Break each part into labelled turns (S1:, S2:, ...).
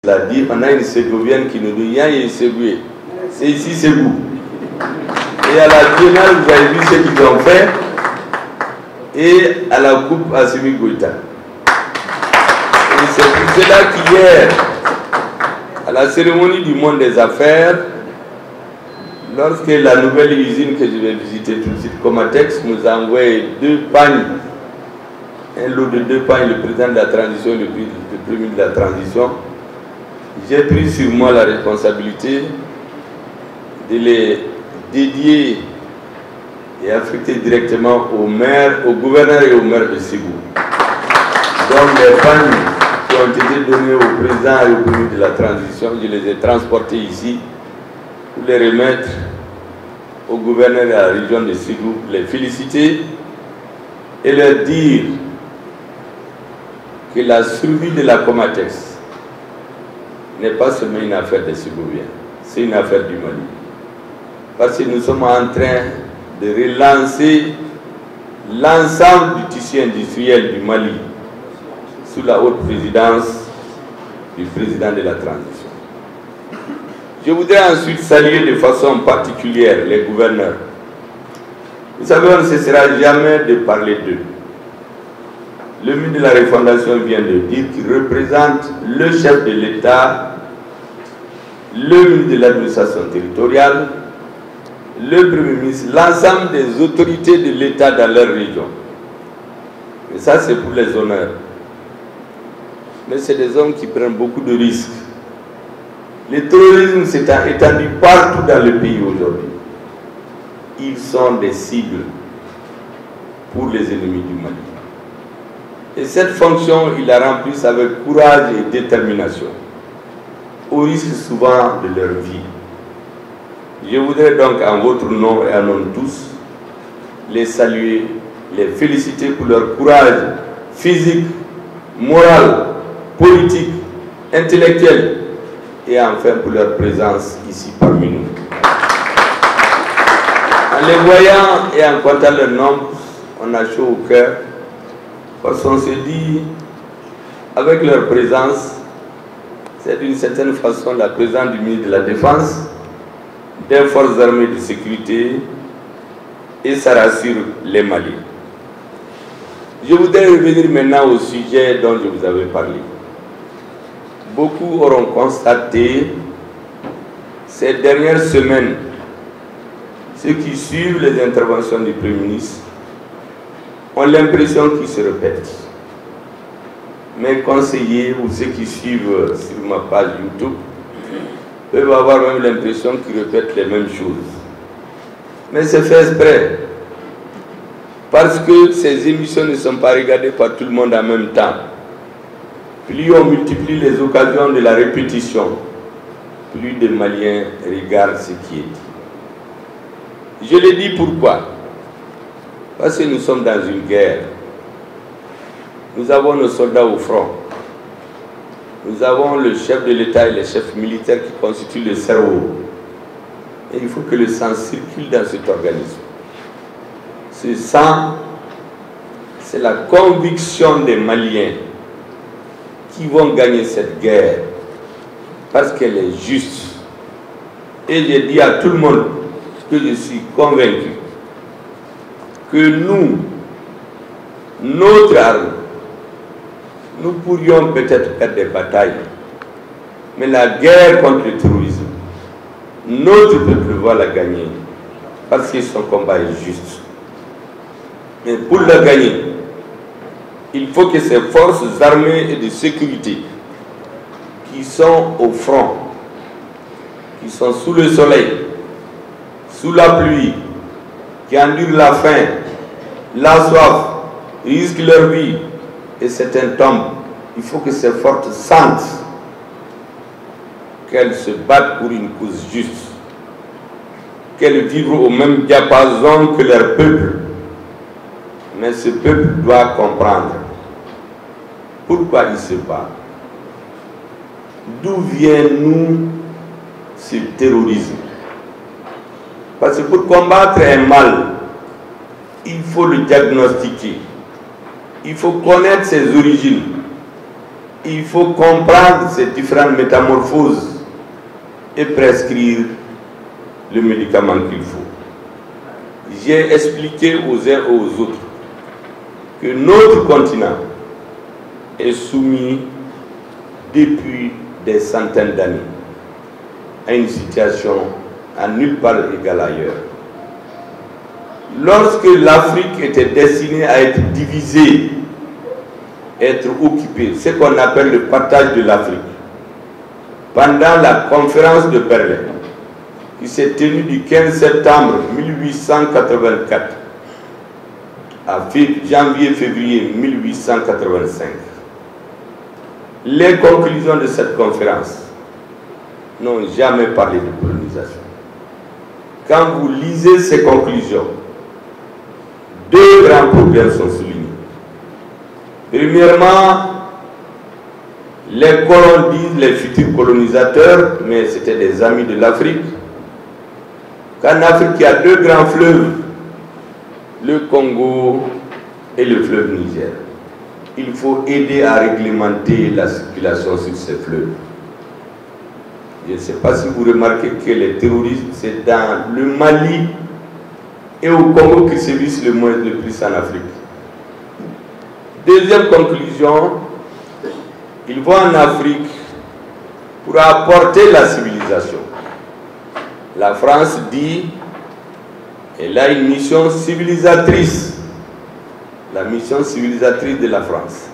S1: l'a dit, on a une Ségovienne qui nous dit Yan et Ségoué. C'est ici Ségou. Et à la biennale, vous avez vu ce qu'ils ont fait. Et à la coupe Assimi Goïta. Et c'est pour cela qu'hier, à la cérémonie du monde des affaires, lorsque la nouvelle usine que je vais visiter tout de suite, Comatex, nous a envoyé 2 pagnes, un lot de 2 pagnes, le président de la transition et le premier de la transition, j'ai pris sur moi la responsabilité de les dédier et affecter directement au maire, au gouverneur et au maire de Ségou. Donc les pagnes qui ont été données au président et au premier de la transition, je les ai transportées ici pour les remettre au gouverneur de la région de Ségou, pour les féliciter et leur dire que la survie de la Comatex n'est pas seulement une affaire des Ségouviens, c'est une affaire du Mali. Parce que nous sommes en train de relancer l'ensemble du tissu industriel du Mali sous la haute présidence du président de la transition. Je voudrais ensuite saluer de façon particulière les gouverneurs. Vous savez, on ne cessera jamais de parler d'eux. Le ministre de la Refondation vient de dire qu'il représente le chef de l'État, le ministre de l'administration territoriale, le Premier ministre, l'ensemble des autorités de l'État dans leur région. Et ça, c'est pour les honneurs. Mais c'est des hommes qui prennent beaucoup de risques. Le terrorisme s'est étendu partout dans le pays aujourd'hui. Ils sont des cibles pour les ennemis du Mali. Et cette fonction, ils la remplissent avec courage et détermination, au risque souvent de leur vie. Je voudrais donc, en votre nom et en nom de tous, les saluer, les féliciter pour leur courage physique, moral, politique, intellectuel, et enfin pour leur présence ici parmi nous. En les voyant et en comptant leur nombre, on a chaud au cœur, parce qu'on se dit, avec leur présence, c'est d'une certaine façon la présence du ministre de la Défense, des forces armées de sécurité, et ça rassure les Maliens. Je voudrais revenir maintenant au sujet dont je vous avais parlé. Beaucoup auront constaté ces dernières semaines, ceux qui suivent les interventions du Premier ministre ont l'impression qu'ils se répètent. Mes conseillers ou ceux qui suivent sur ma page YouTube peuvent avoir même l'impression qu'ils répètent les mêmes choses. Mais c'est fait exprès. Parce que ces émissions ne sont pas regardées par tout le monde en même temps. Plus on multiplie les occasions de la répétition, plus de Maliens regardent ce qui est dit. Je le dis pourquoi? Parce que nous sommes dans une guerre. Nous avons nos soldats au front. Nous avons le chef de l'État et les chefs militaires qui constituent le cerveau. Et il faut que le sang circule dans cet organisme. Ce sang, c'est la conviction des Maliens qui vont gagner cette guerre parce qu'elle est juste. Et j'ai dit à tout le monde que je suis convaincu que nous, notre arme, nous pourrions peut-être perdre des batailles, mais la guerre contre le terrorisme, notre peuple va la gagner parce que son combat est juste. Mais pour la gagner, il faut que ces forces armées et de sécurité qui sont au front, qui sont sous le soleil, sous la pluie, qui endurent la faim, la soif, risquent leur vie et certains tombent, il faut que ces forces sentent qu'elles se battent pour une cause juste, qu'elles vivent au même diapason que leur peuple. Mais ce peuple doit comprendre pourquoi il se bat. D'où vient nous ce terrorisme? Parce que pour combattre un mal, il faut le diagnostiquer. Il faut connaître ses origines. il faut comprendre ces différentes métamorphoses et prescrire le médicament qu'il faut. J'ai expliqué aux uns et aux autres que notre continent est soumis depuis des centaines d'années à une situation à nulle part égale ailleurs. Lorsque l'Afrique était destinée à être divisée, être occupée, ce qu'on appelle le partage de l'Afrique, pendant la conférence de Berlin, qui s'est tenue du 15 septembre 1884 à janvier-février 1885, les conclusions de cette conférence n'ont jamais parlé de colonisation. Quand vous lisez ces conclusions, deux grands problèmes sont soulignés. Premièrement, les colons disent les futurs colonisateurs, mais c'était des amis de l'Afrique, qu'en Afrique il y a deux grands fleuves, le Congo et le fleuve Niger. Il faut aider à réglementer la circulation sur ces fleuves. Je ne sais pas si vous remarquez que les terroristes, c'est dans le Mali et au Congo qui sévissent le plus en Afrique. Deuxième conclusion, ils vont en Afrique pour apporter la civilisation. La France dit qu'elle a une mission civilisatrice, la mission civilisatrice de la France.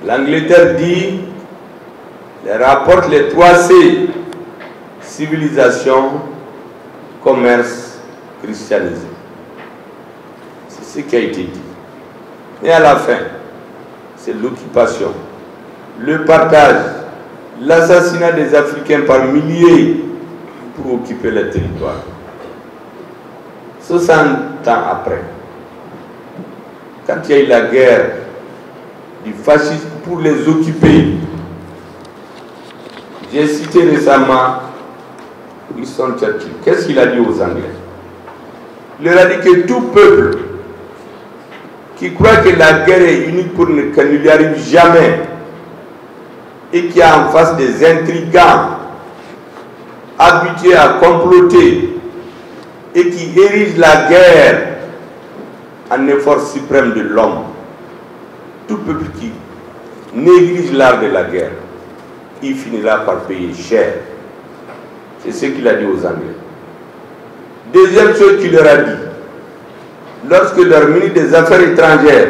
S1: L'Angleterre dit, elle rapporte les 3 C, civilisation, commerce, christianisme. C'est ce qui a été dit. Et à la fin, c'est l'occupation, le partage, l'assassinat des Africains par milliers pour occuper le territoire. 60 ans après, quand il y a eu la guerre du fascisme pour les occuper, j'ai cité récemment Winston Churchill. Qu'est-ce qu'il a dit aux Anglais? Il leur a dit que tout peuple qui croit que la guerre est unique pour qu'elle ne lui arrive jamais et qui a en face des intrigants habitués à comploter et qui érige la guerre en effort suprême de l'homme, tout peuple qui néglige l'art de la guerre, il finira par payer cher. C'est ce qu'il a dit aux Anglais. Deuxième chose qu'il leur a dit, lorsque leur ministre des Affaires étrangères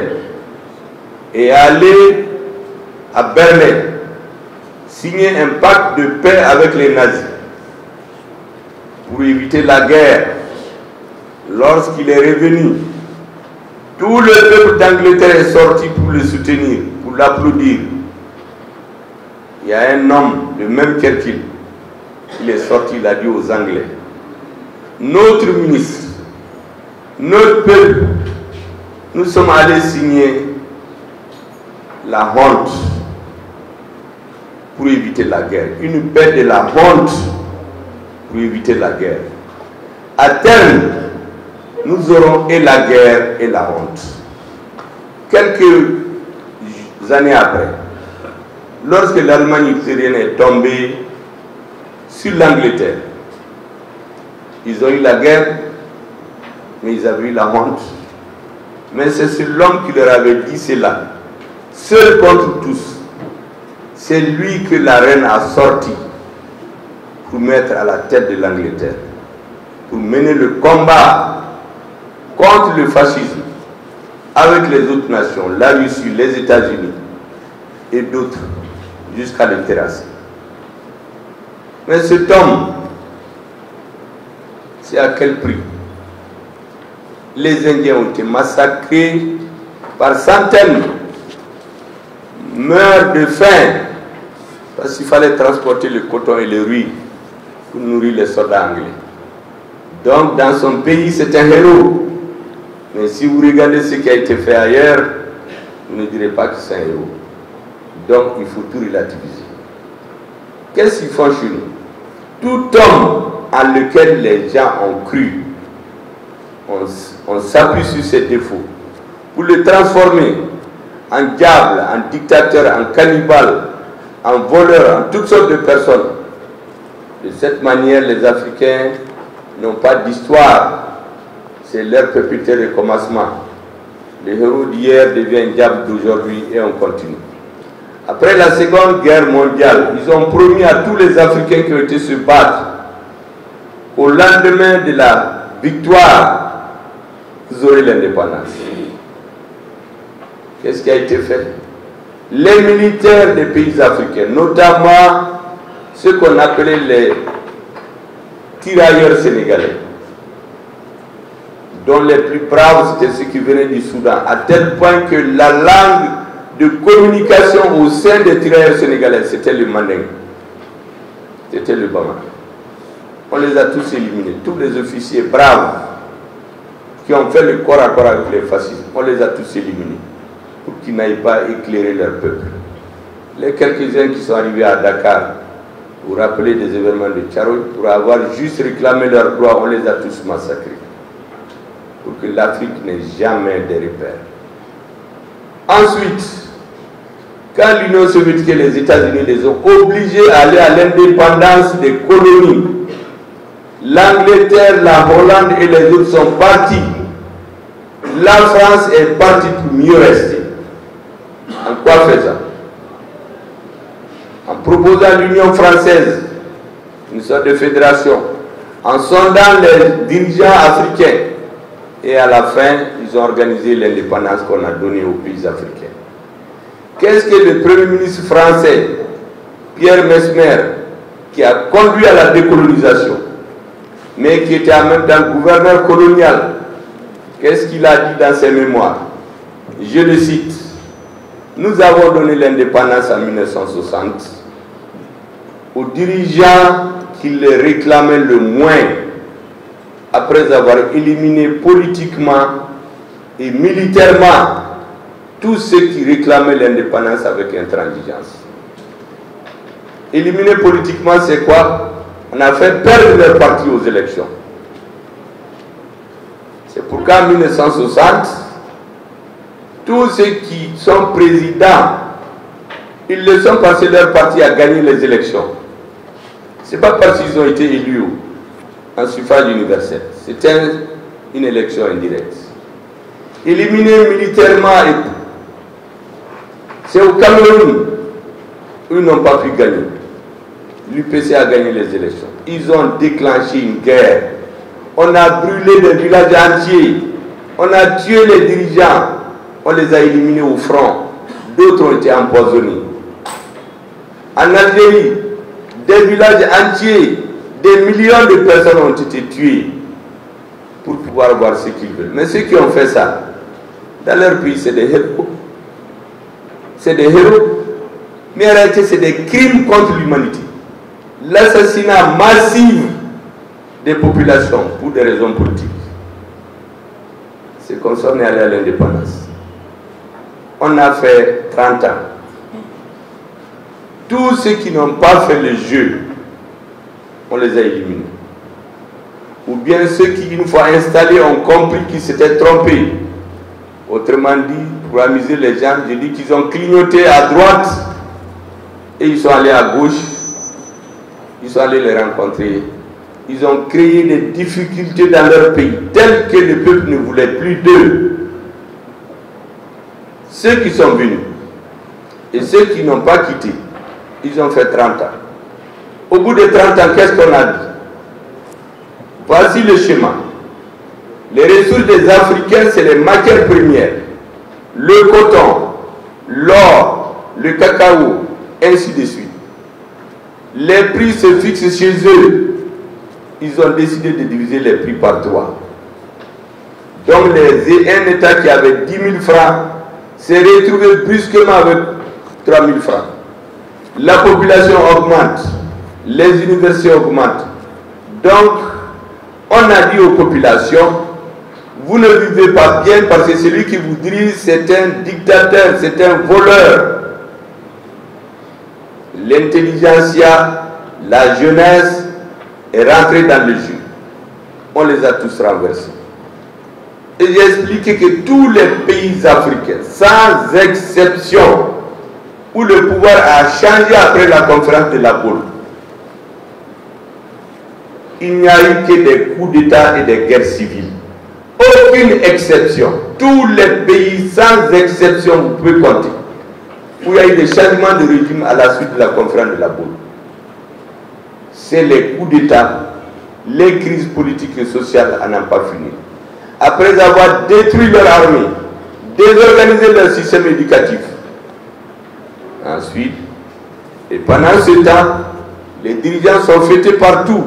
S1: est allé à Berlin signer un pacte de paix avec les nazis pour éviter la guerre, lorsqu'il est revenu, tout le peuple d'Angleterre est sorti pour le soutenir, pour l'applaudir. Il y a un homme, le même Churchill, il est sorti, il a dit aux Anglais, notre ministre, notre peuple, nous sommes allés signer la honte pour éviter la guerre. Une paix de la honte pour éviter la guerre. À terme, nous aurons et la guerre et la honte. Quelques années après, lorsque l'Allemagne hitlérienne est tombée sur l'Angleterre, ils ont eu la guerre, mais ils avaient eu la honte. Mais c'est l'homme qui leur avait dit cela. Seul contre tous, c'est lui que la reine a sorti pour mettre à la tête de l'Angleterre, pour mener le combat contre le fascisme avec les autres nations, la Russie, les États-Unis et d'autres, jusqu'à le terrasser. Mais cet homme, c'est à quel prix? Les Indiens ont été massacrés par centaines, meurent de faim, parce qu'il fallait transporter le coton et le riz pour nourrir les soldats anglais. Donc dans son pays, c'est un héros. Mais si vous regardez ce qui a été fait ailleurs, vous ne direz pas que c'est un héros. Donc il faut tout relativiser. Qu'est-ce qu'ils font chez nous? Tout homme en lequel les gens ont cru, on s'appuie sur ses défauts pour le transformer en diable, en dictateur, en cannibale, en voleur, en toutes sortes de personnes. De cette manière, les Africains n'ont pas d'histoire. C'est leur perpétuel recommencement. Le héros d'hier devient un diable d'aujourd'hui et on continue. Après la Seconde Guerre mondiale, ils ont promis à tous les Africains qui ont été se battre au lendemain de la victoire, vous aurez l'indépendance. Qu'est-ce qui a été fait? Les militaires des pays africains, notamment ceux qu'on appelait les tirailleurs sénégalais, dont les plus braves c'était ceux qui venaient du Soudan, à tel point que la langue de communication au sein des tirailleurs sénégalais, c'était le mandingue, c'était le bama. On les a tous éliminés, tous les officiers braves qui ont fait le corps à corps avec les fascistes, on les a tous éliminés pour qu'ils n'aillent pas éclairer leur peuple. Les quelques-uns qui sont arrivés à Dakar, vous rappelez des événements de Tcharoy, pour avoir juste réclamé leurs droits, on les a tous massacrés. Pour que l'Afrique n'ait jamais de repères. Ensuite, quand l'Union soviétique et les États-Unis les ont obligés à aller à l'indépendance des colonies, l'Angleterre, la Hollande et les autres sont partis. La France est partie pour mieux rester. En quoi faisant? En proposant à l'Union française une sorte de fédération, en sondant les dirigeants africains, et à la fin, ils ont organisé l'indépendance qu'on a donnée aux pays africains. Qu'est-ce que le Premier ministre français, Pierre Mesmer, qui a conduit à la décolonisation, mais qui était en même temps gouverneur colonial, qu'est-ce qu'il a dit dans ses mémoires? Je le cite. Nous avons donné l'indépendance en 1960 aux dirigeants qui les réclamaient le moins, après avoir éliminé politiquement et militairement tous ceux qui réclamaient l'indépendance avec intransigeance. Éliminer politiquement, c'est quoi? On a fait perdre leur parti aux élections. C'est pourquoi en 1960, tous ceux qui sont présidents, ils le sont parce que leur parti a gagné les élections. Ce n'est pas parce qu'ils ont été élus en suffrage universel. C'était une élection indirecte. Éliminer militairement, c'est au Cameroun où ils n'ont pas pu gagner. L'UPC a gagné les élections. Ils ont déclenché une guerre. On a brûlé des villages entiers. On a tué les dirigeants. On les a éliminés au front. D'autres ont été empoisonnés. En Algérie, des villages entiers, des millions de personnes ont été tuées pour pouvoir voir ce qu'ils veulent. Mais ceux qui ont fait ça, dans leur pays, c'est des héros. C'est des héros. Mais en réalité, c'est des crimes contre l'humanité. L'assassinat massif des populations pour des raisons politiques. C'est comme ça qu'on est allé à l'indépendance. On a fait 30 ans. Tous ceux qui n'ont pas fait le jeu, on les a éliminés. Ou bien ceux qui, une fois installés, ont compris qu'ils s'étaient trompés. Autrement dit, pour amuser les gens, je dis qu'ils ont clignoté à droite et ils sont allés à gauche. Ils sont allés les rencontrer. Ils ont créé des difficultés dans leur pays, telles que le peuple ne voulait plus d'eux. Ceux qui sont venus et ceux qui n'ont pas quitté, ils ont fait 30 ans. Au bout de 30 ans, qu'est-ce qu'on a dit? Voici le schéma. Les ressources des Africains, c'est les matières premières. Le coton, l'or, le cacao, ainsi de suite. Les prix se fixent chez eux. Ils ont décidé de diviser les prix par 3. Donc un État qui avait 10 000 francs s'est retrouvé brusquement avec 3 000 francs. La population augmente, les universités augmentent. Donc, on a dit aux populations, vous ne vivez pas bien parce que celui qui vous dirige, c'est un dictateur, c'est un voleur. L'intelligentsia, la jeunesse est rentrée dans le jeu. On les a tous renversés. Et j'ai expliqué que tous les pays africains, sans exception, où le pouvoir a changé après la conférence de La Baule, il n'y a eu que des coups d'État et des guerres civiles. Aucune exception. Tous les pays, sans exception, vous pouvez compter, où il y a eu des changements de régime à la suite de la conférence de La Baule. C'est les coups d'État, les crises politiques et sociales à n'en pas finir. Après avoir détruit leur armée, désorganisé leur système éducatif. Ensuite, et pendant ce temps, les dirigeants sont fêtés partout,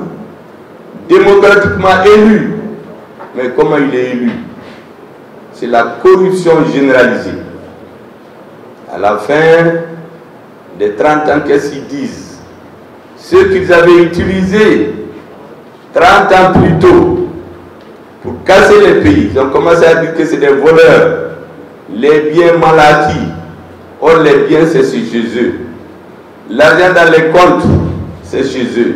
S1: démocratiquement élus. Mais comment il est élu? C'est la corruption généralisée. À la fin des 30 ans, qu'est-ce qu'ils disent? Ceux qu'ils avaient utilisés 30 ans plus tôt pour casser les pays, ils ont commencé à dire que c'est des voleurs, les biens mal acquis. Or, les biens, c'est chez eux. L'argent dans les comptes, c'est chez eux.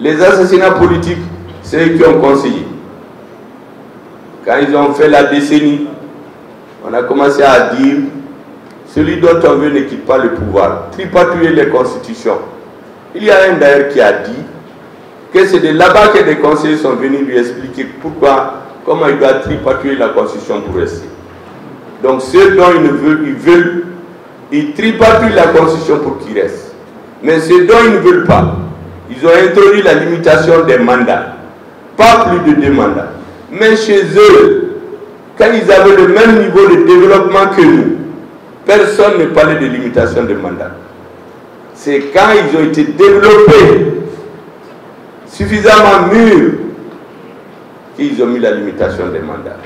S1: Les assassinats politiques, c'est eux qui ont conseillé. Quand ils ont fait la décennie, on a commencé à dire celui dont on veut ne quitte pas le pouvoir, tripatouiller les constitutions. Il y a un d'ailleurs qui a dit que c'est de là-bas que des conseillers sont venus lui expliquer pourquoi, comment il doit tripatouiller la constitution pour rester. Donc ceux dont ils veulent, ils tripatouillent la constitution pour qu'il reste. Mais ceux dont ils ne veulent pas, ils ont introduit la limitation des mandats. Pas plus de 2 mandats. Mais chez eux, quand ils avaient le même niveau de développement que nous, personne ne parlait de limitation de mandat. C'est quand ils ont été développés, suffisamment mûrs, qu'ils ont mis la limitation des mandats.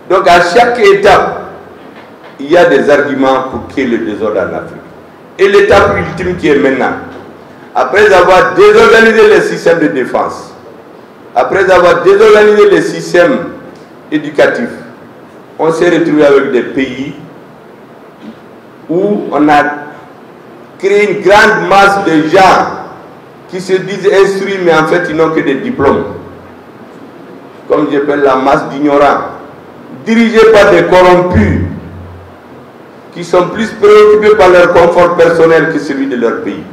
S1: Donc à chaque étape, il y a des arguments pour qu'il y ait le désordre en Afrique. Et l'étape ultime qui est maintenant, après avoir désorganisé les systèmes de défense, après avoir désorganisé les systèmes éducatifs, on s'est retrouvé avec des pays où on a créé une grande masse de gens qui se disent instruits, mais en fait ils n'ont que des diplômes. Comme j'appelle la masse d'ignorants, dirigés par des corrompus, qui sont plus préoccupés par leur confort personnel que celui de leur pays,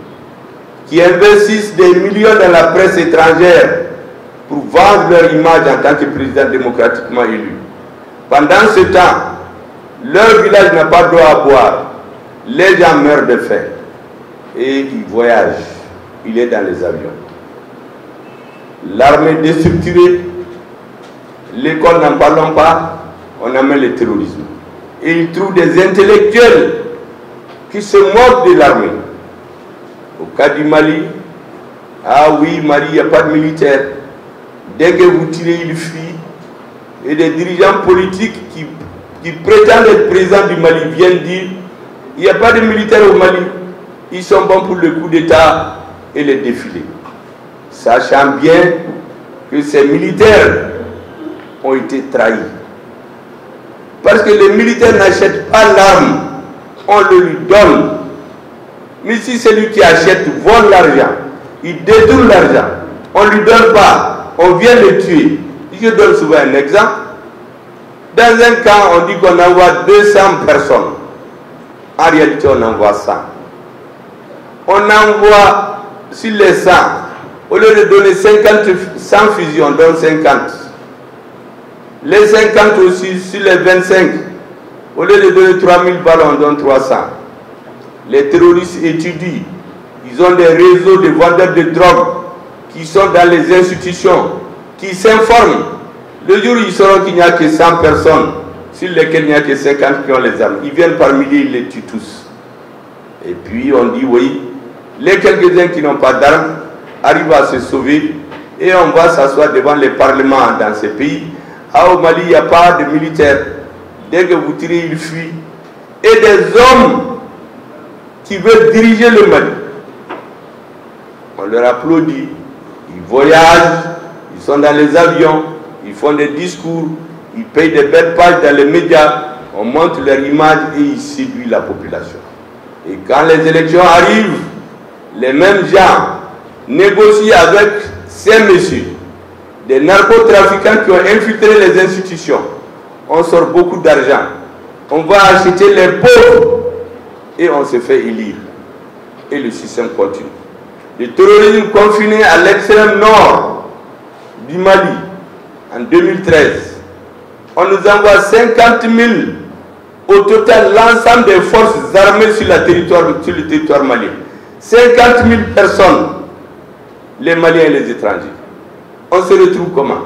S1: qui investissent des millions dans la presse étrangère pour vendre leur image en tant que président démocratiquement élu. Pendant ce temps, leur village n'a pas d'eau à boire, les gens meurent de faim et ils voyagent, il est dans les avions. L'armée déstructurée, l'école n'en parlons pas, on amène le terrorisme. Et ils trouvent des intellectuels qui se moquent de l'armée. Au cas du Mali, ah oui, Mali, il n'y a pas de militaire. Dès que vous tirez, il fuit. Et des dirigeants politiques qui prétendent être présidents du Mali viennent dire il n'y a pas de militaires au Mali. Ils sont bons pour le coup d'État et les défilés. Sachant bien que ces militaires ont été trahis. Parce que les militaires n'achètent pas l'arme, on le lui donne. Mais si celui qui achète vole l'argent, il détourne l'argent, on ne lui donne pas, on vient le tuer. Je donne souvent un exemple. Dans un camp, on dit qu'on envoie 200 personnes. En réalité, on envoie 100. On envoie sur les 100, au lieu de donner 100 fusils, on donne 50. Les 50 aussi, sur les 25, au lieu de donner 3000 balles, on donne 300. Les terroristes étudient. Ils ont des réseaux de vendeurs de drogue qui sont dans les institutions, qui s'informent. Le jour où ils sauront qu'il n'y a que 100 personnes, sur lesquelles il n'y a que 50 qui ont les armes, ils viennent par milliers, ils les tuent tous. Et puis on dit oui, les quelques-uns qui n'ont pas d'armes arrivent à se sauver et on va s'asseoir devant les parlements dans ces pays. Ah, au Mali, il n'y a pas de militaires. Dès que vous tirez, ils fuient. Et des hommes qui veulent diriger le Mali, on leur applaudit. Ils voyagent, ils sont dans les avions, ils font des discours, ils payent des belles pages dans les médias, on montre leur image et ils séduisent la population. Et quand les élections arrivent, les mêmes gens négocient avec ces messieurs, des narcotrafiquants qui ont infiltré les institutions. on sort beaucoup d'argent, on va acheter les pauvres et on se fait élire. Et le système continue. Le terrorisme confiné à l'extrême nord du Mali en 2013, on nous envoie 50 000 au total, l'ensemble des forces armées sur le territoire malien. 50 000 personnes, les Maliens et les étrangers. On se retrouve comment?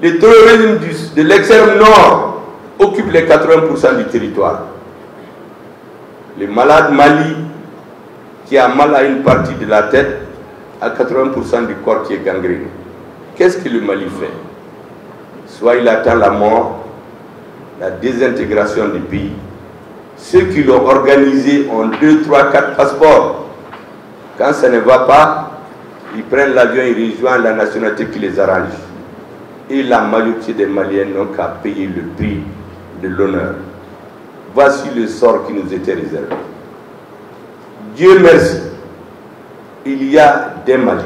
S1: Le terrorisme de l'extrême nord occupe les 80% du territoire. Le malade Mali, qui a mal à une partie de la tête, à 80% du corps qui est gangréné. Qu'est-ce que le Mali fait? Soit il attend la mort, la désintégration du pays. Ceux qui l'ont organisé ont 2, 3, 4 passeports. Quand ça ne va pas, ils prennent l'avion, ils rejoignent la nationalité qui les arrange. Et la majorité des Maliens n'ont qu'à payer le prix de l'honneur. Voici le sort qui nous était réservé. Dieu merci, il y a des Maliens.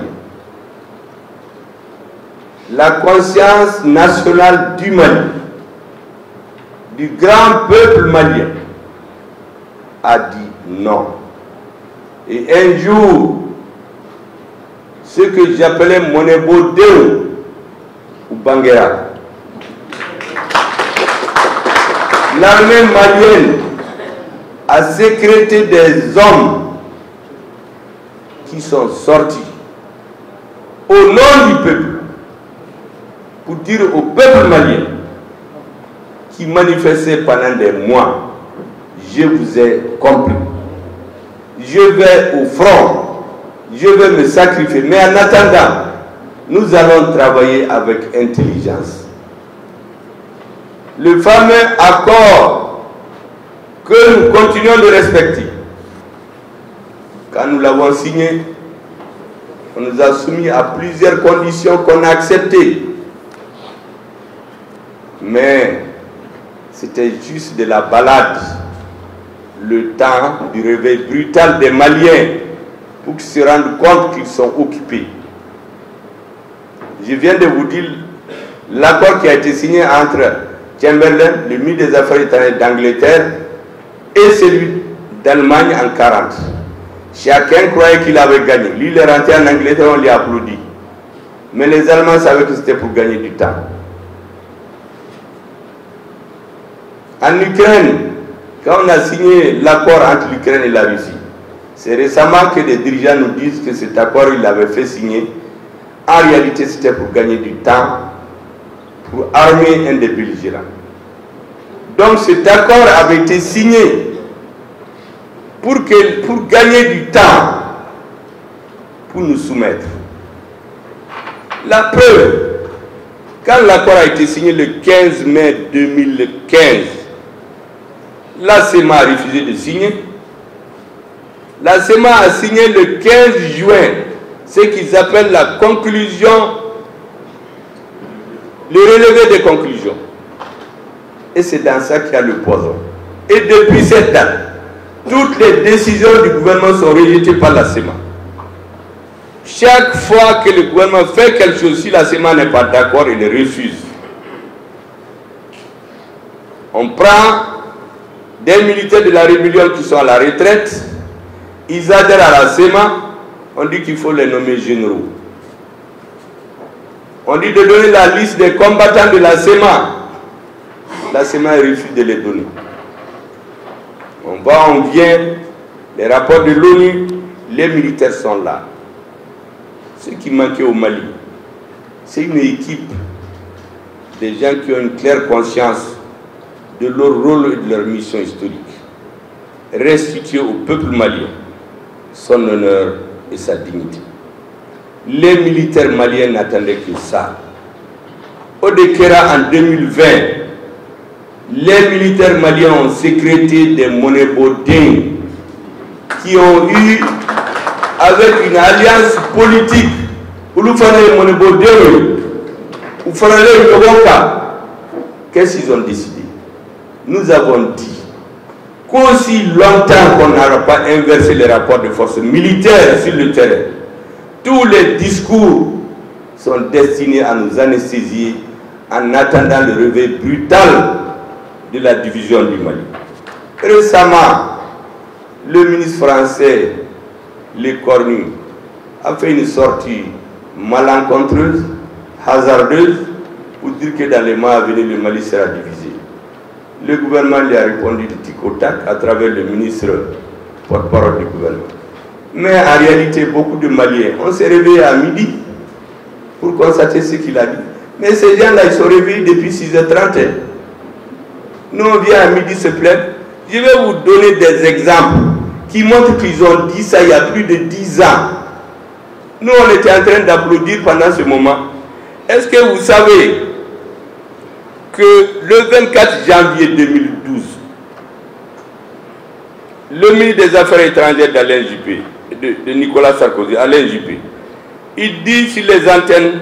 S1: La conscience nationale du Mali, du grand peuple malien, a dit non. Et un jour, ce que j'appelais Monebo Deo ou Banguera, l'armée malienne a sécrété des hommes qui sont sortis au nom du peuple pour dire au peuple malien qui manifestait pendant des mois: je vous ai compris, je vais au front, je vais me sacrifier, mais en attendant, nous allons travailler avec intelligence. Le fameux accord que nous continuons de respecter, quand nous l'avons signé, on nous a soumis à plusieurs conditions qu'on a acceptées. Mais c'était juste de la balade, le temps du réveil brutal des Maliens pour qu'ils se rendent compte qu'ils sont occupés. Je viens de vous dire l'accord qui a été signé entre Chamberlain, le ministre des Affaires étrangères d'Angleterre, et celui d'Allemagne en 1940. Chacun croyait qu'il avait gagné. Lui, il est rentré en Angleterre, on lui a applaudi. Mais les Allemands savaient que c'était pour gagner du temps. En Ukraine, quand on a signé l'accord entre l'Ukraine et la Russie, c'est récemment que des dirigeants nous disent que cet accord, ils l'avaient fait signer. En réalité, c'était pour gagner du temps, pour armer un des belligérants. Donc cet accord avait été signé pour gagner du temps, pour nous soumettre. La preuve, quand l'accord a été signé le 15 mai 2015, la CEMA a refusé de signer. La CEMA a signé le 15 juin ce qu'ils appellent la conclusion, le relevé des conclusions. Et c'est dans ça qu'il y a le poison. Et depuis cette date, toutes les décisions du gouvernement sont rejetées par la CEMA. Chaque fois que le gouvernement fait quelque chose, si la CEMA n'est pas d'accord, il le refuse. On prend des militaires de la rébellion qui sont à la retraite, ils adhèrent à la CEMA, on dit qu'il faut les nommer généraux. On dit de donner la liste des combattants de la CEMA. La CEMA refuse de les donner. On va, on vient, les rapports de l'ONU, les militaires sont là. Ce qui manquait au Mali, c'est une équipe de gens qui ont une claire conscience de leur rôle et de leur mission historique. Restituer au peuple malien son honneur et sa dignité. Les militaires maliens n'attendaient que ça. Au Dekera en 2020, les militaires maliens ont sécrété des Monebo Deo qui ont eu, avec une alliance politique, qu'est-ce qu'ils ont décidé? Nous avons dit qu'aussi longtemps qu'on n'aura pas inversé les rapports de force militaires sur le terrain, tous les discours sont destinés à nous anesthésier en attendant le réveil brutal de la division du Mali. Récemment, le ministre français, Les Cornu, a fait une sortie malencontreuse, hasardeuse, pour dire que dans les mois à venir, le Mali sera divisé. Le gouvernement lui a répondu du tic au tac à travers le ministre porte-parole du gouvernement. Mais en réalité, beaucoup de Maliens, on s'est réveillé à midi pour constater ce qu'il a dit. Mais ces gens-là, ils sont réveillés depuis 6h30. Nous, on vient à midi se plaindre. Je vais vous donner des exemples qui montrent qu'ils ont dit ça il y a plus de 10 ans. Nous, on était en train d'applaudir pendant ce moment. Est-ce que vous savez que le 24 janvier 2012, le ministre des Affaires étrangères d'Alain Juppé, de Nicolas Sarkozy, Alain Juppé, il dit sur les antennes,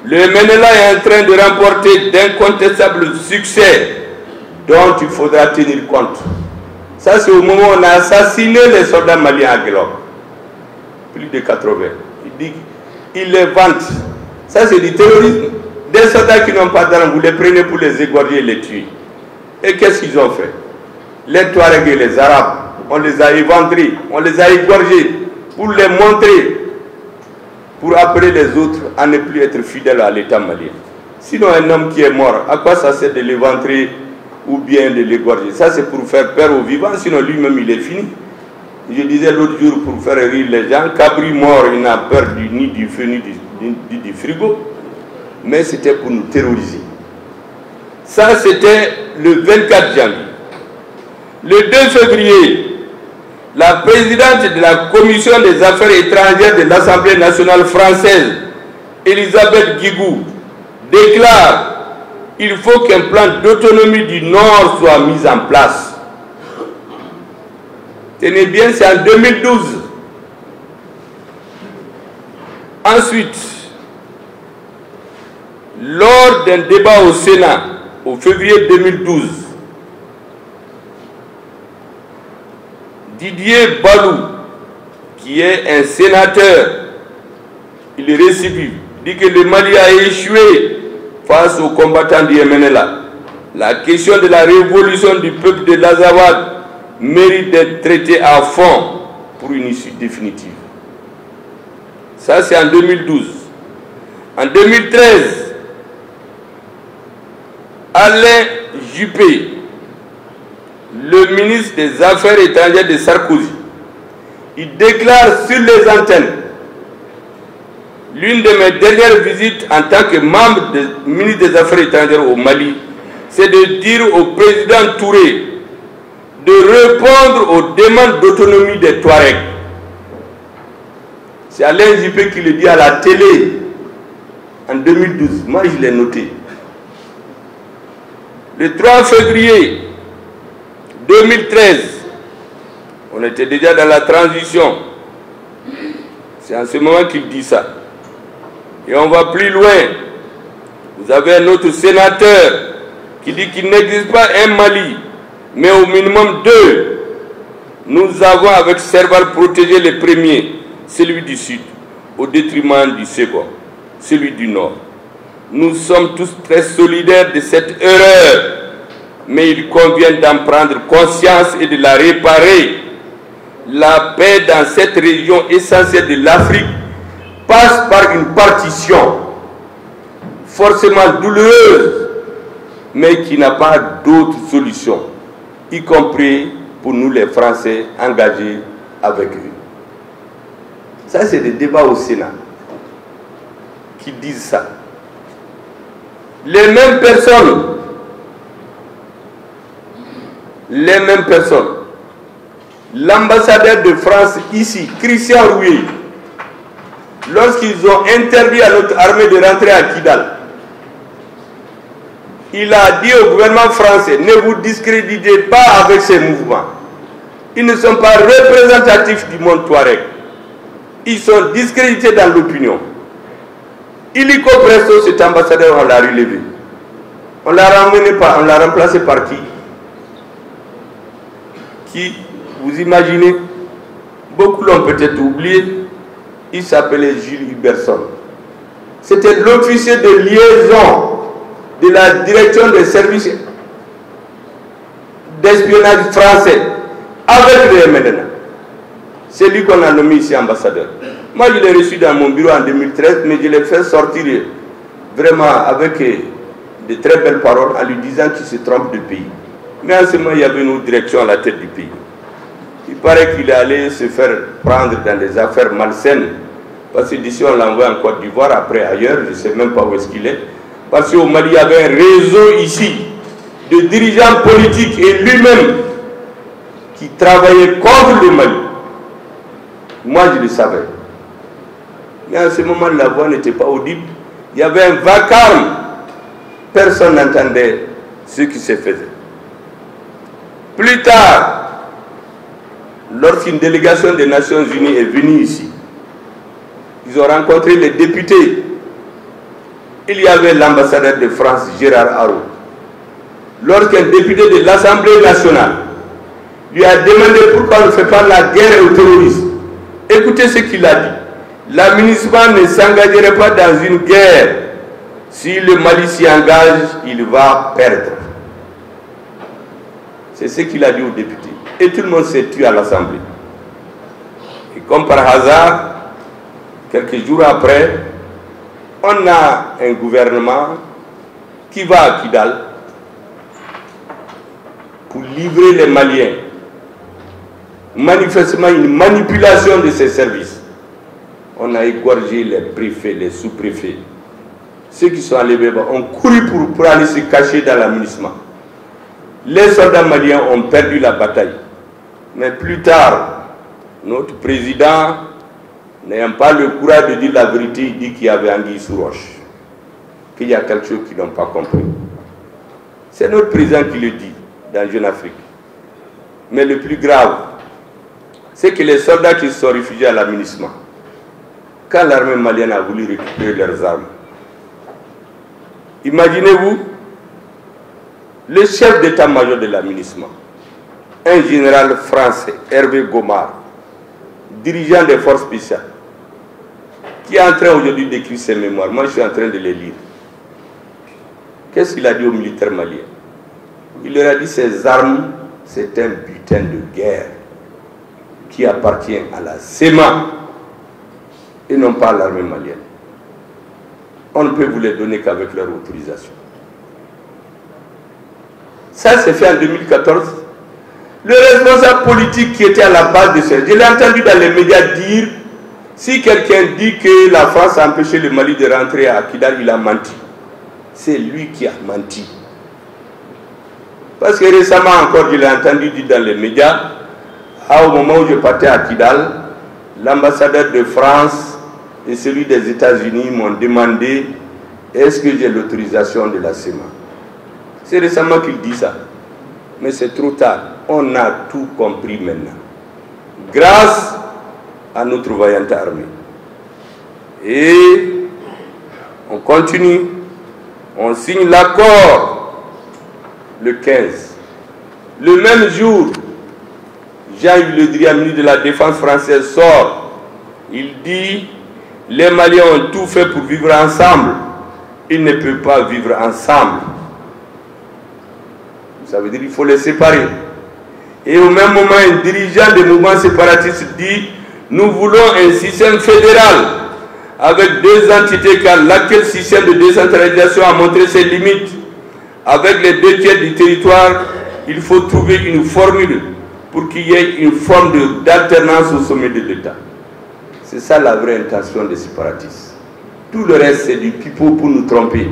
S1: le MNLA est en train de remporter d'incontestables succès dont il faudra tenir compte. Ça, c'est au moment où on a assassiné les soldats maliens à Guelop. Plus de 80. Il dit qu'il les vante. Ça, c'est du terrorisme. Des soldats qui n'ont pas d'armes, vous les prenez pour les égorger et les tuer. Et qu'est-ce qu'ils ont fait? Les Touaregs et les Arabes, on les a éventrés, on les a égorgés pour les montrer, pour appeler les autres à ne plus être fidèles à l'État malien. Sinon, un homme qui est mort, à quoi ça sert de l'éventrer ou bien de l'égorger? Ça, c'est pour faire peur aux vivants, sinon lui-même, il est fini. Je disais l'autre jour, pour faire rire les gens, Cabri mort, il n'a peur ni du feu, ni du frigo. Mais c'était pour nous terroriser. Ça, c'était le 24 janvier. Le 2 février, la présidente de la Commission des Affaires étrangères de l'Assemblée nationale française, Elisabeth Guigou, déclare qu'il faut qu'un plan d'autonomie du Nord soit mis en place. Tenez bien, c'est en 2012. Ensuite, lors d'un débat au Sénat, au février 2012, Didier Balou, qui est un sénateur, il est récidive, dit que le Mali a échoué face aux combattants du MNLA. La question de la révolution du peuple de l'Azawad mérite d'être traitée à fond pour une issue définitive. Ça, c'est en 2012. En 2013, Alain Juppé, le ministre des Affaires étrangères de Sarkozy, il déclare sur les antennes: l'une de mes dernières visites en tant que membre du ministre des Affaires étrangères au Mali, c'est de dire au président Touré de répondre aux demandes d'autonomie des Touaregs. C'est Alain Juppé qui le dit à la télé en 2012. Moi, je l'ai noté. Le 3 février 2013, on était déjà dans la transition. C'est en ce moment qu'il dit ça. Et on va plus loin. Vous avez un autre sénateur qui dit qu'il n'existe pas un Mali, mais au minimum deux. Nous avons avec Serval protégé le premier, celui du Sud, au détriment du second, celui du Nord. Nous sommes tous très solidaires de cette erreur, mais il convient d'en prendre conscience et de la réparer. La paix dans cette région essentielle de l'Afrique passe par une partition forcément douloureuse, mais qui n'a pas d'autre solution, y compris pour nous les Français engagés avec eux. Ça, c'est des débats au Sénat qui disent ça. Les mêmes personnes, l'ambassadeur de France ici, Christian Rouillet, lorsqu'ils ont interdit à notre armée de rentrer à Kidal, il a dit au gouvernement français: ne vous discréditez pas avec ces mouvements. Ils ne sont pas représentatifs du monde touareg. Ils sont discrédités dans l'opinion. Illico Presto, cet ambassadeur, on l'a relevé. On l'a remplacé par qui? Qui, vous imaginez? Beaucoup l'ont peut-être oublié. Il s'appelait Jules Huberson. C'était l'officier de liaison de la direction des services d'espionnage français avec le MNLA. C'est lui qu'on a nommé ici ambassadeur. Moi, je l'ai reçu dans mon bureau en 2013, mais je l'ai fait sortir vraiment avec de très belles paroles en lui disant qu'il se trompe de pays. Mais en ce moment, il y avait une autre direction à la tête du pays. Il paraît qu'il est allé se faire prendre dans des affaires malsaines. Parce que d'ici, on l'envoie en Côte d'Ivoire, après ailleurs, je ne sais même pas où est-ce qu'il est. Parce qu'au Mali, il y avait un réseau ici de dirigeants politiques et lui-même qui travaillaient contre le Mali. Moi, je le savais. Mais en ce moment, la voix n'était pas audible. Il y avait un vacarme. Personne n'entendait ce qui se faisait. Plus tard, lorsqu'une délégation des Nations Unies est venue ici, ils ont rencontré les députés. Il y avait l'ambassadeur de France, Gérard Haro. Lorsqu'un député de l'Assemblée nationale lui a demandé pourquoi on ne fait pas la guerre aux terroristes, écoutez ce qu'il a dit. L'aménagement ne s'engagerait pas dans une guerre. Si le Mali s'y engage, il va perdre. C'est ce qu'il a dit aux députés. Et tout le monde s'est tué à l'Assemblée. Et comme par hasard, quelques jours après, on a un gouvernement qui va à Kidal pour livrer les Maliens. Manifestement, une manipulation de ces services. On a égorgé les préfets, les sous-préfets. Ceux qui sont allés ont couru pour aller se cacher dans l'aménagement. Les soldats maliens ont perdu la bataille. Mais plus tard, notre président, n'ayant pas le courage de dire la vérité, il dit qu'il y avait anguille sous roche. Qu'il y a quelque chose qu'ils n'ont pas compris. C'est notre président qui le dit dans Jeune Afrique. Mais le plus grave, c'est que les soldats qui se sont réfugiés à l'aménagement, quand l'armée malienne a voulu récupérer leurs armes, imaginez-vous, le chef d'état-major de l'aménagement, un général français, Hervé Gomard, dirigeant des forces spéciales, qui est en train aujourd'hui d'écrire ses mémoires. Moi, je suis en train de les lire. Qu'est-ce qu'il a dit aux militaires maliens? Il leur a dit ces armes, c'est un butin de guerre qui appartient à la SEMA et non pas à l'armée malienne. On ne peut vous les donner qu'avec leur autorisation. Ça, c'est fait en 2014. Le responsable politique qui était à la base de ça, je l'ai entendu dans les médias dire, si quelqu'un dit que la France a empêché le Mali de rentrer à Kidal, il a menti. C'est lui qui a menti. Parce que récemment encore, je l'ai entendu dire dans les médias, au moment où je partais à Kidal, l'ambassadeur de France et celui des États-Unis m'ont demandé est-ce que j'ai l'autorisation de la SEMA. C'est récemment qu'il dit ça. Mais c'est trop tard. On a tout compris maintenant. Grâce à notre vaillante armée. Et on continue. On signe l'accord le 15. Le même jour, Jean-Yves Le Drian, ministre de la Défense française, sort. Il dit les Maliens ont tout fait pour vivre ensemble. Ils ne peuvent pas vivre ensemble. Ça veut dire qu'il faut les séparer. Et au même moment, un dirigeant des mouvements séparatistes dit nous voulons un système fédéral avec deux entités car l'actuel système de décentralisation a montré ses limites. Avec les 2/3 du territoire, il faut trouver une formule pour qu'il y ait une forme d'alternance au sommet de l'État. C'est ça la vraie intention des séparatistes. Tout le reste, c'est du pipeau pour nous tromper.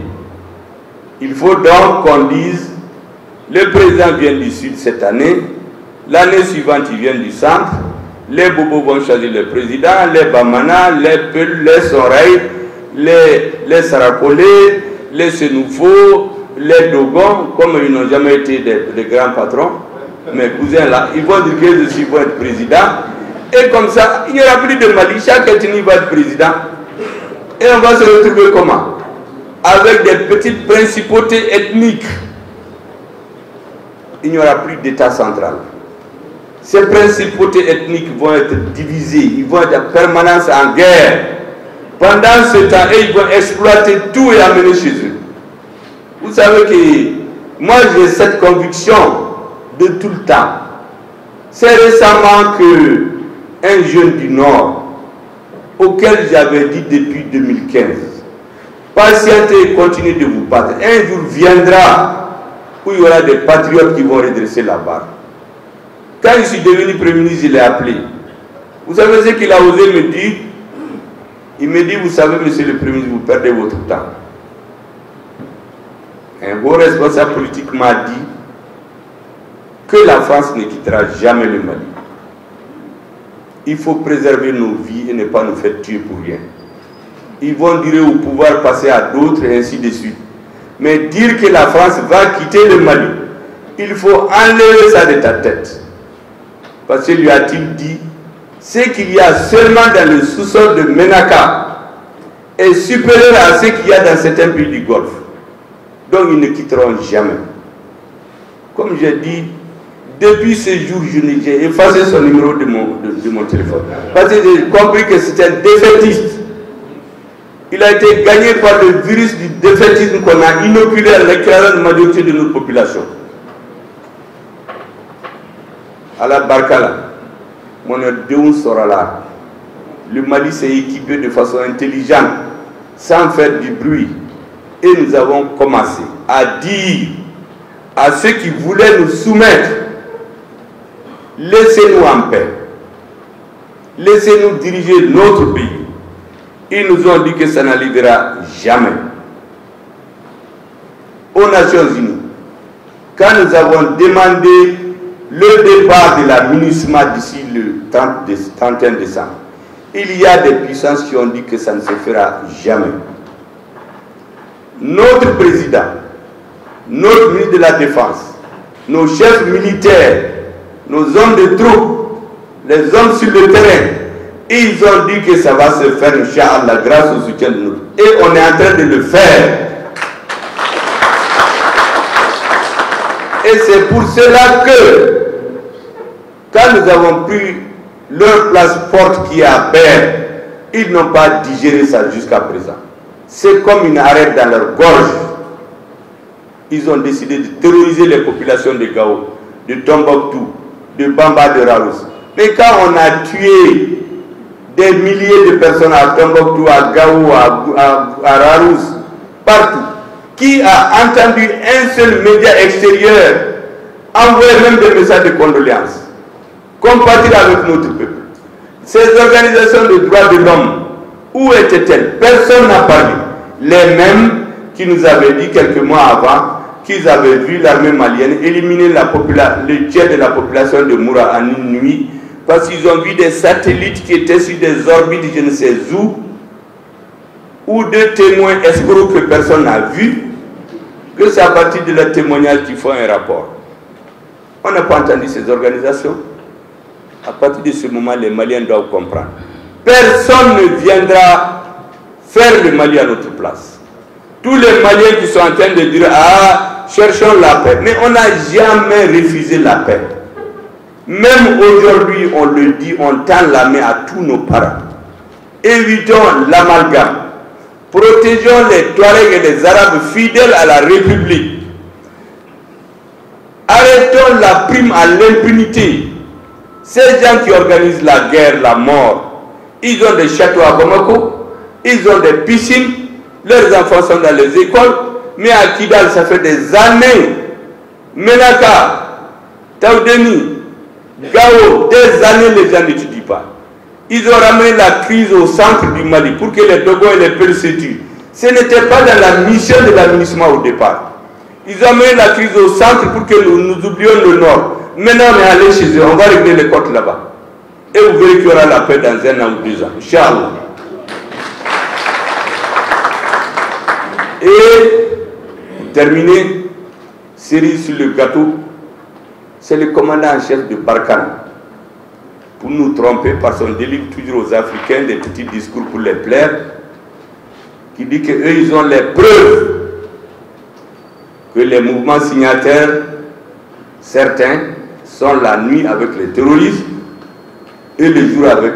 S1: Il faut donc qu'on dise le président vient du Sud cette année, l'année suivante il vient du centre, les Bobos vont choisir le président, les Bamana, les Peul, les Soreilles, les Sarakolé, les Sénoufo, les Dogons, comme ils n'ont jamais été des grands patrons, mes cousins là, ils vont dire que je suis pour être président, et comme ça, il n'y aura plus de Mali, chaque ethnie va être président, et on va se retrouver comment? Avec des petites principautés ethniques. Il n'y aura plus d'État central. Ces principautés ethniques vont être divisées, ils vont être en permanence en guerre. Pendant ce temps, ils vont exploiter tout et amener chez eux. Vous savez que moi j'ai cette conviction de tout le temps. C'est récemment qu'un jeune du Nord, auquel j'avais dit depuis 2015, patientez et continuez de vous battre. Un jour viendra où il y aura des patriotes qui vont redresser la barre. Quand je suis devenu Premier ministre, je l'ai appelé. Vous savez ce qu'il a osé me dire? Il me dit, vous savez, monsieur le Premier ministre, vous perdez votre temps. Un haut responsable politique m'a dit que la France ne quittera jamais le Mali. Il faut préserver nos vies et ne pas nous faire tuer pour rien. Ils vont dire au pouvoir, passer à d'autres et ainsi de suite. Mais dire que la France va quitter le Mali, il faut enlever ça de ta tête. Parce que lui a-t-il dit, ce qu'il y a seulement dans le sous-sol de Ménaka est supérieur à ce qu'il y a dans certains pays du Golfe. Donc ils ne quitteront jamais. Comme j'ai dit, depuis ce jour, j'ai effacé son numéro de mon téléphone. Parce que j'ai compris que c'est un défaitiste. Il a été gagné par le virus du défaitisme qu'on a inoculé à l'écrasante majorité de notre population. À la Barkala, mon Dieu sera là. Le Mali s'est équipé de façon intelligente, sans faire du bruit. Et nous avons commencé à dire à ceux qui voulaient nous soumettre, laissez-nous en paix. Laissez-nous diriger notre pays. Ils nous ont dit que ça n'arrivera jamais. Aux Nations Unies, quand nous avons demandé le départ de la MINUSMA d'ici le 31 décembre, il y a des puissances qui ont dit que ça ne se fera jamais. Notre président, notre ministre de la Défense, nos chefs militaires, nos hommes de troupes, les hommes sur le terrain, ils ont dit que ça va se faire, Inch'Allah, grâce au soutien de nous. Et on est en train de le faire. Et c'est pour cela que, quand nous avons pris leur place forte qui est à Berne, ils n'ont pas digéré ça jusqu'à présent. C'est comme une arête dans leur gorge. Ils ont décidé de terroriser les populations de Gao, de Tombouctou, de Bamba de Raous. Mais quand on a tué des milliers de personnes à Tombouctou, à Gao, à Raous, partout, qui a entendu un seul média extérieur envoyer même des messages de condoléances, compatir avec notre peuple? Ces organisations de droits de l'homme, où étaient-elles? Personne n'a parlé. Les mêmes qui nous avaient dit quelques mois avant qu'ils avaient vu l'armée malienne éliminer le tiers de la population de Moura en une nuit, parce qu'ils ont vu des satellites qui étaient sur des orbites je ne sais où, ou deux témoins escrocs que personne n'a vu, que c'est à partir de leur témoignage qu'ils font un rapport. On n'a pas entendu ces organisations. À partir de ce moment, les Maliens doivent comprendre. Personne ne viendra faire le Mali à notre place. Tous les Maliens qui sont en train de dire « Ah, cherchons la paix ». Mais on n'a jamais refusé la paix. Même aujourd'hui, on le dit, on tend la main à tous nos parents. Évitons l'amalgame. Protégeons les Touaregs et les Arabes fidèles à la République. Arrêtons la prime à l'impunité. Ces gens qui organisent la guerre, la mort, ils ont des châteaux à Bamako, ils ont des piscines, leurs enfants sont dans les écoles, mais à Kidal, ça fait des années. Menaka, Taoudeni, Gao, des années, les gens n'étudient pas. Ils ont ramené la crise au centre du Mali pour que les Dogo et les Peuls se tuent. Ce n'était pas dans la mission de l'administration au départ. Ils ont amené la crise au centre pour que nous oublions le Nord. Maintenant, on est allé chez eux, on va régler les côtes là-bas. Et vous verrez qu'il y aura la paix dans 1 an ou 2 ans. Inch'Allah. Et, pour terminer, cerise sur le gâteau, c'est le commandant en chef de Barkhane. Pour nous tromper, parce qu'on délivre toujours aux Africains des petits discours pour les plaire, qui dit qu'eux, ils ont les preuves que les mouvements signataires, certains, sont la nuit avec les terroristes et le jour avec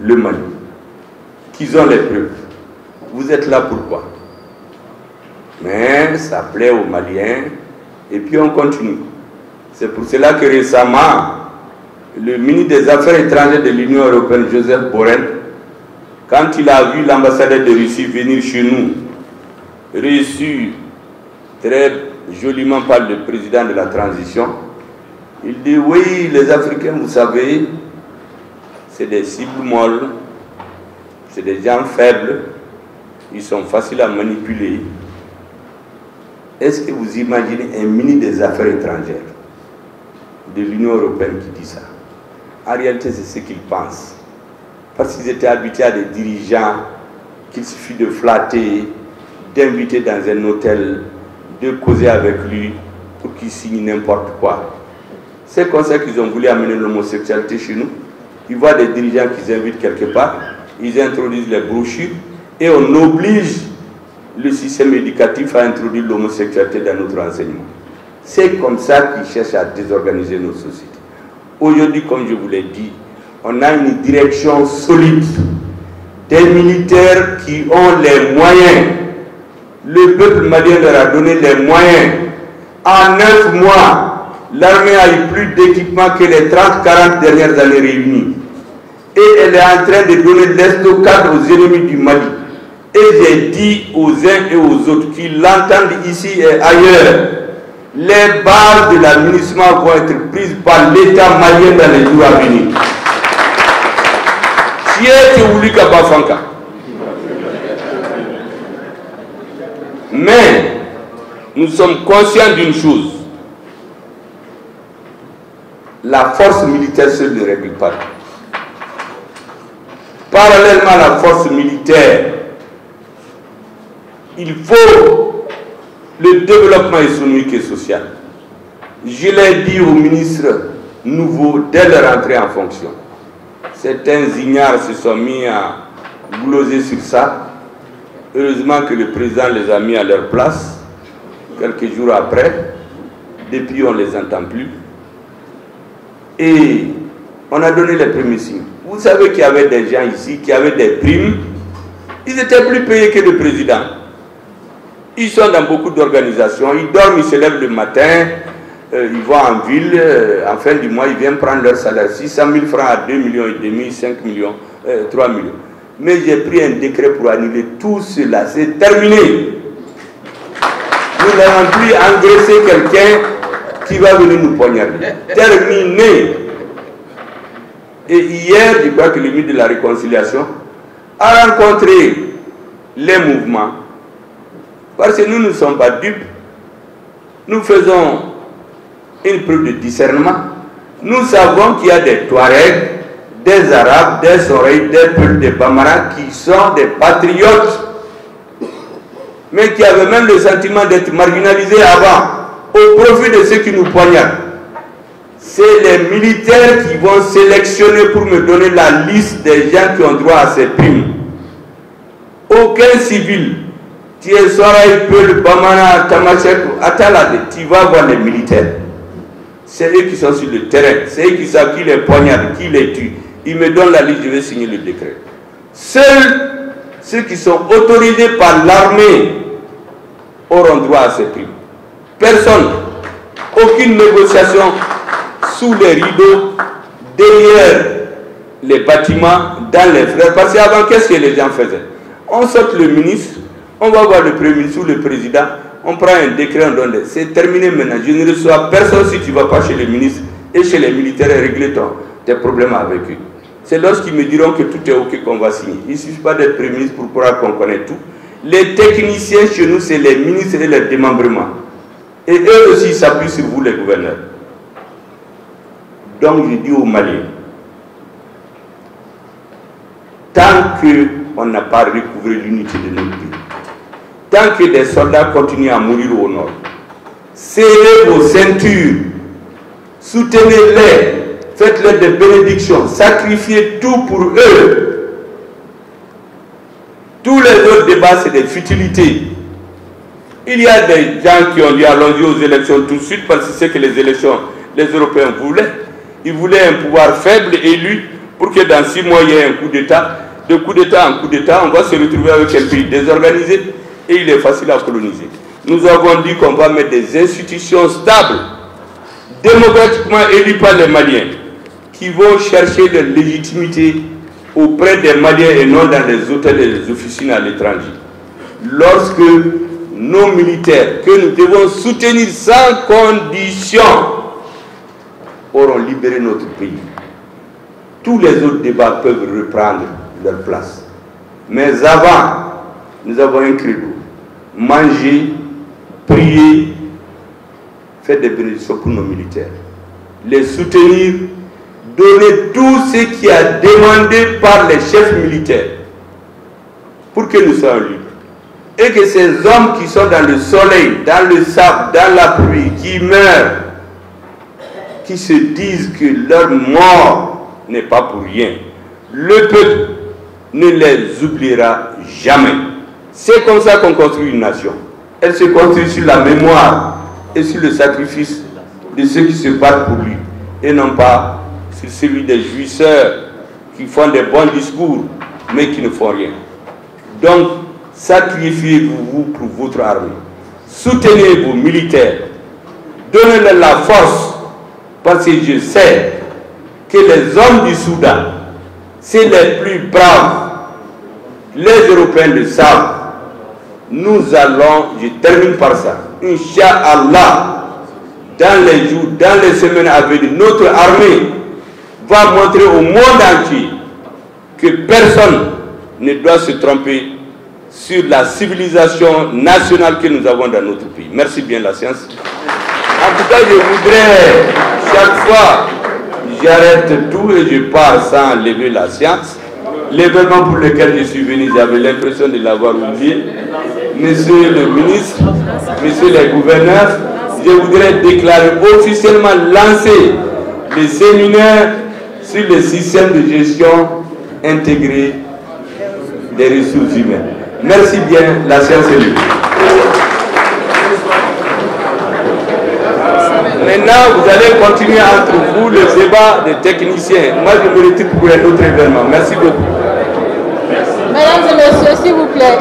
S1: le Mali. Qu'ils ont les preuves. Vous êtes là pourquoi? Mais ça plaît aux Maliens et puis on continue. C'est pour cela que récemment, le ministre des Affaires étrangères de l'Union européenne, Joseph Borrell, quand il a vu l'ambassadeur de Russie venir chez nous, reçu très joliment par le président de la transition, il dit: oui, les Africains, vous savez, c'est des cibles molles, c'est des gens faibles, ils sont faciles à manipuler. Est-ce que vous imaginez un ministre des Affaires étrangères de l'Union européenne qui dit ça? En réalité, c'est ce qu'ils pensent. Parce qu'ils étaient habitués à des dirigeants qu'il suffit de flatter, d'inviter dans un hôtel, de causer avec lui pour qu'il signe n'importe quoi. C'est comme ça qu'ils ont voulu amener l'homosexualité chez nous. Ils voient des dirigeants qu'ils invitent quelque part, ils introduisent les brochures et on oblige le système éducatif à introduire l'homosexualité dans notre enseignement. C'est comme ça qu'ils cherchent à désorganiser nos sociétés. Aujourd'hui, comme je vous l'ai dit, on a une direction solide, des militaires qui ont les moyens. Le peuple malien leur a donné les moyens. En 9 mois, l'armée a eu plus d'équipements que les 30-40 dernières années réunies. Et elle est en train de donner l'estocade aux ennemis du Mali. Et j'ai dit aux uns et aux autres qui l'entendent ici et ailleurs, les bases de l'administration vont être prises par l'État malien dans les jours à venir. Mais nous sommes conscients d'une chose. La force militaire seule ne règle pas. Parallèlement à la force militaire, il faut le développement économique et social. Je l'ai dit aux ministres nouveaux dès leur entrée en fonction. Certains ignares se sont mis à gloser sur ça. Heureusement que le président les a mis à leur place. Quelques jours après, depuis on ne les entend plus. Et on a donné les premiers signes. Vous savez qu'il y avait des gens ici qui avaient des primes. Ils étaient plus payés que le président. Ils sont dans beaucoup d'organisations. Ils dorment, ils se lèvent le matin. Ils vont en ville. En fin du mois, ils viennent prendre leur salaire. 600 000 francs à 2,5 millions, 5 millions, 3 millions. Mais j'ai pris un décret pour annuler tout cela. C'est terminé. Nous n'allons plus engraisser quelqu'un qui va venir nous poignarder. Terminé. Et hier, je crois que le ministre de la Réconciliation a rencontré les mouvements. Parce que nous ne sommes pas dupes. Nous faisons une preuve de discernement. Nous savons qu'il y a des Touaregs, des Arabes, des Soreilles, des peuples de Bamara qui sont des patriotes, mais qui avaient même le sentiment d'être marginalisés avant, au profit de ceux qui nous poignardent. C'est les militaires qui vont sélectionner pour me donner la liste des gens qui ont droit à ces primes. Aucun civil, tu es Soreille, Peul, Bamara, Tamashek, Atalade, tu vas voir les militaires. C'est eux qui sont sur le terrain, c'est eux qui savent qui les poignarde, qui les tue. Ils me donnent la liste, je vais signer le décret. Seuls ceux qui sont autorisés par l'armée auront droit à ces primes. Personne, aucune négociation sous les rideaux, derrière les bâtiments, dans les frères. Parce qu'avant, qu'est-ce que les gens faisaient? On sort le ministre, on va voir le premier ministre ou le président, on prend un décret, on donne. C'est terminé maintenant. Je ne reçois personne si tu ne vas pas chez le ministre et chez les militaires et régler tes problèmes avec eux. C'est lorsqu'ils me diront que tout est OK qu'on va signer. Il ne suffit pas d'être premier ministre pour croire qu'on connaît tout. Les techniciens chez nous, c'est les ministres et les démembrements. Et eux aussi s'appuient sur vous, les gouverneurs. Donc je dis aux Maliens, tant qu'on n'a pas recouvré l'unité de notre pays, tant que des soldats continuent à mourir au nord, serrez vos ceintures, soutenez-les, faites-leur des bénédictions, sacrifiez tout pour eux. Tous les autres débats, c'est des futilités. Il y a des gens qui ont dit allons-y aux élections tout de suite parce que c'est que les élections, les Européens voulaient. Ils voulaient un pouvoir faible élu pour que dans 6 mois il y ait un coup d'État. De coup d'État en coup d'État, on va se retrouver avec un pays désorganisé et il est facile à coloniser. Nous avons dit qu'on va mettre des institutions stables démocratiquement élus par les Maliens, qui vont chercher leur légitimité auprès des Maliens et non dans les hôtels et les officines à l'étranger. Lorsque nos militaires, que nous devons soutenir sans condition, auront libéré notre pays, tous les autres débats peuvent reprendre leur place. Mais avant, nous avons un credo: manger, prier, faire des bénédictions pour nos militaires, les soutenir, donner tout ce qui est demandé par les chefs militaires pour que nous soyons libres. Et que ces hommes qui sont dans le soleil, dans le sable, dans la pluie, qui meurent, qui se disent que leur mort n'est pas pour rien, le peuple ne les oubliera jamais. C'est comme ça qu'on construit une nation. Elle se construit sur la mémoire et sur le sacrifice de ceux qui se battent pour lui, et non pas sur celui des jouisseurs qui font des bons discours mais qui ne font rien. Donc, sacrifiez-vous pour votre armée, soutenez vos militaires, donnez-leur la force, parce que je sais que les hommes du Soudan, c'est les plus braves. Les Européens le savent. Nous allons, je termine par ça, Inch'Allah, dans les jours, dans les semaines à venir, notre armée va montrer au monde entier que personne ne doit se tromper sur la civilisation nationale que nous avons dans notre pays. Merci bien la science. En tout cas, je voudrais, chaque fois, j'arrête tout et je pars sans lever la science. L'événement pour lequel je suis venu, j'avais l'impression de l'avoir oublié. Monsieur le ministre, messieurs les gouverneurs, je voudrais déclarer officiellement lancer le séminaire sur le système de gestion intégré des ressources humaines. Merci bien, la séance est libre. Maintenant, vous allez continuer entre vous le débat des techniciens. Moi, je me retire pour un autre événement. Merci beaucoup.
S2: Mesdames et messieurs, s'il vous plaît.